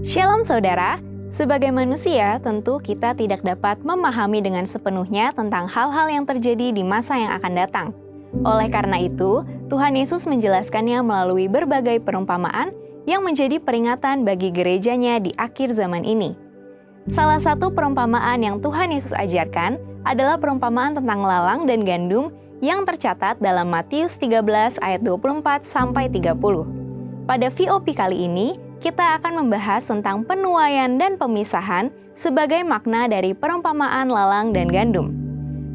Shalom saudara, sebagai manusia tentu kita tidak dapat memahami dengan sepenuhnya tentang hal-hal yang terjadi di masa yang akan datang. Oleh karena itu, Tuhan Yesus menjelaskannya melalui berbagai perumpamaan yang menjadi peringatan bagi gerejanya di akhir zaman ini. Salah satu perumpamaan yang Tuhan Yesus ajarkan adalah perumpamaan tentang lalang dan gandum yang tercatat dalam Matius 13 ayat 24-30. Pada VOP kali ini, kita akan membahas tentang penuaian dan pemisahan sebagai makna dari perumpamaan lalang dan gandum.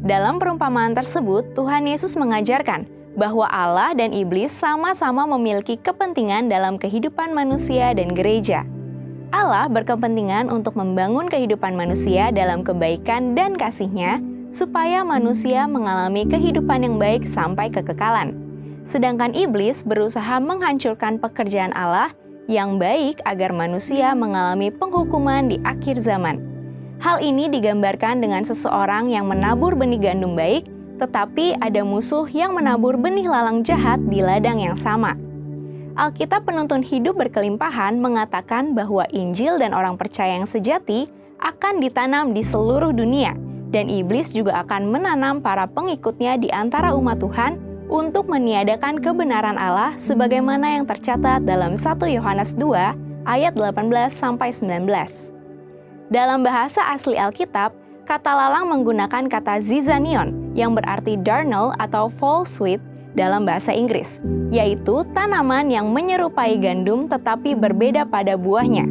Dalam perumpamaan tersebut, Tuhan Yesus mengajarkan bahwa Allah dan iblis sama-sama memiliki kepentingan dalam kehidupan manusia dan gereja. Allah berkepentingan untuk membangun kehidupan manusia dalam kebaikan dan kasih-Nya, supaya manusia mengalami kehidupan yang baik sampai kekekalan. Sedangkan iblis berusaha menghancurkan pekerjaan Allah yang baik agar manusia mengalami penghukuman di akhir zaman. Hal ini digambarkan dengan seseorang yang menabur benih gandum baik, tetapi ada musuh yang menabur benih lalang jahat di ladang yang sama. Alkitab Penuntun Hidup Berkelimpahan mengatakan bahwa Injil dan orang percaya yang sejati akan ditanam di seluruh dunia, dan iblis juga akan menanam para pengikutnya di antara umat Tuhan untuk meniadakan kebenaran Allah sebagaimana yang tercatat dalam 1 Yohanes 2 ayat 18-19. Dalam bahasa asli Alkitab, kata lalang menggunakan kata zizanion yang berarti darnel atau fall sweet dalam bahasa Inggris, yaitu tanaman yang menyerupai gandum tetapi berbeda pada buahnya.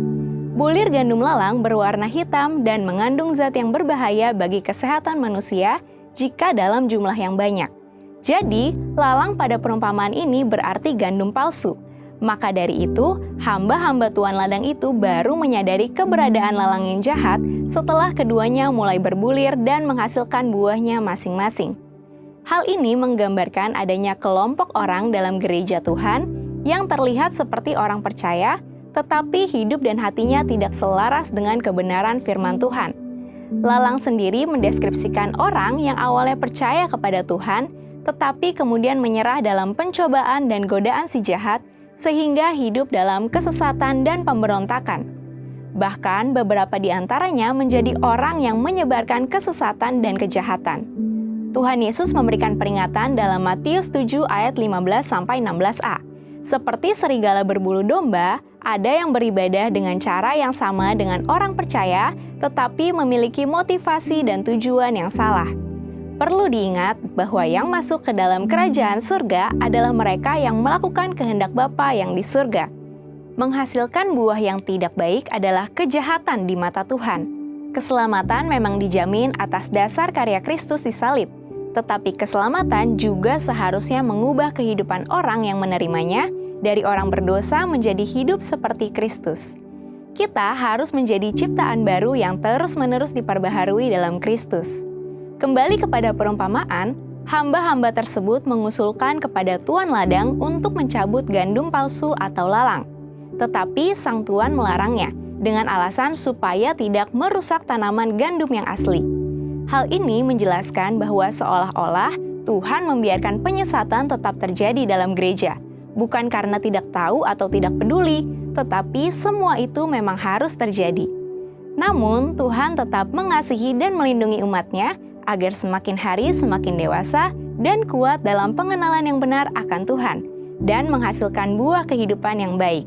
Bulir gandum lalang berwarna hitam dan mengandung zat yang berbahaya bagi kesehatan manusia jika dalam jumlah yang banyak. Jadi, lalang pada perumpamaan ini berarti gandum palsu. Maka dari itu, hamba-hamba tuan ladang itu baru menyadari keberadaan lalang yang jahat setelah keduanya mulai berbulir dan menghasilkan buahnya masing-masing. Hal ini menggambarkan adanya kelompok orang dalam gereja Tuhan yang terlihat seperti orang percaya, tetapi hidup dan hatinya tidak selaras dengan kebenaran firman Tuhan. Lalang sendiri mendeskripsikan orang yang awalnya percaya kepada Tuhan, tetapi kemudian menyerah dalam pencobaan dan godaan si jahat, sehingga hidup dalam kesesatan dan pemberontakan. Bahkan beberapa di antaranya menjadi orang yang menyebarkan kesesatan dan kejahatan. Tuhan Yesus memberikan peringatan dalam Matius 7 ayat 15-16a. Seperti serigala berbulu domba, ada yang beribadah dengan cara yang sama dengan orang percaya, tetapi memiliki motivasi dan tujuan yang salah. Perlu diingat bahwa yang masuk ke dalam kerajaan surga adalah mereka yang melakukan kehendak Bapa yang di surga. Menghasilkan buah yang tidak baik adalah kejahatan di mata Tuhan. Keselamatan memang dijamin atas dasar karya Kristus di salib, tetapi keselamatan juga seharusnya mengubah kehidupan orang yang menerimanya dari orang berdosa menjadi hidup seperti Kristus. Kita harus menjadi ciptaan baru yang terus-menerus diperbaharui dalam Kristus. Kembali kepada perumpamaan, hamba-hamba tersebut mengusulkan kepada tuan ladang untuk mencabut gandum palsu atau lalang. Tetapi sang tuan melarangnya dengan alasan supaya tidak merusak tanaman gandum yang asli. Hal ini menjelaskan bahwa seolah-olah Tuhan membiarkan penyesatan tetap terjadi dalam gereja, bukan karena tidak tahu atau tidak peduli, tetapi semua itu memang harus terjadi. Namun, Tuhan tetap mengasihi dan melindungi umat-Nya agar semakin hari semakin dewasa dan kuat dalam pengenalan yang benar akan Tuhan, dan menghasilkan buah kehidupan yang baik.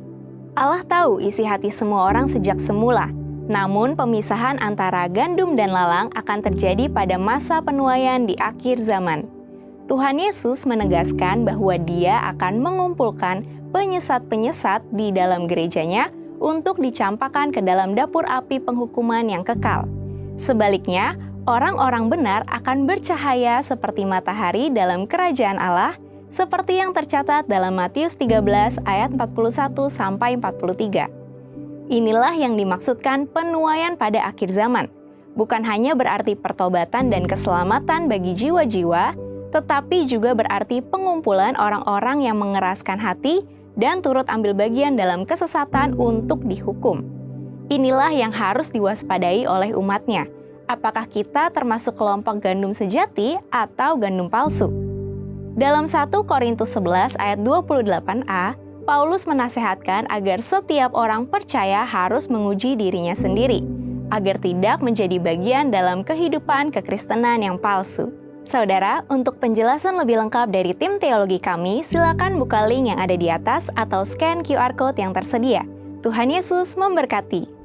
Allah tahu isi hati semua orang sejak semula, namun pemisahan antara gandum dan lalang akan terjadi pada masa penuaian di akhir zaman. Tuhan Yesus menegaskan bahwa Dia akan mengumpulkan penyesat-penyesat di dalam gerejanya untuk dicampakkan ke dalam dapur api penghukuman yang kekal. Sebaliknya, orang-orang benar akan bercahaya seperti matahari dalam kerajaan Allah, seperti yang tercatat dalam Matius 13 ayat 41-43. Inilah yang dimaksudkan penuaian pada akhir zaman. Bukan hanya berarti pertobatan dan keselamatan bagi jiwa-jiwa, tetapi juga berarti pengumpulan orang-orang yang mengeraskan hati dan turut ambil bagian dalam kesesatan untuk dihukum. Inilah yang harus diwaspadai oleh umat-Nya. Apakah kita termasuk kelompok gandum sejati atau gandum palsu? Dalam 1 Korintus 11 ayat 28a, Paulus menasehatkan agar setiap orang percaya harus menguji dirinya sendiri, agar tidak menjadi bagian dalam kehidupan kekristenan yang palsu. Saudara, untuk penjelasan lebih lengkap dari tim teologi kami, silakan buka link yang ada di atas atau scan QR Code yang tersedia. Tuhan Yesus memberkati.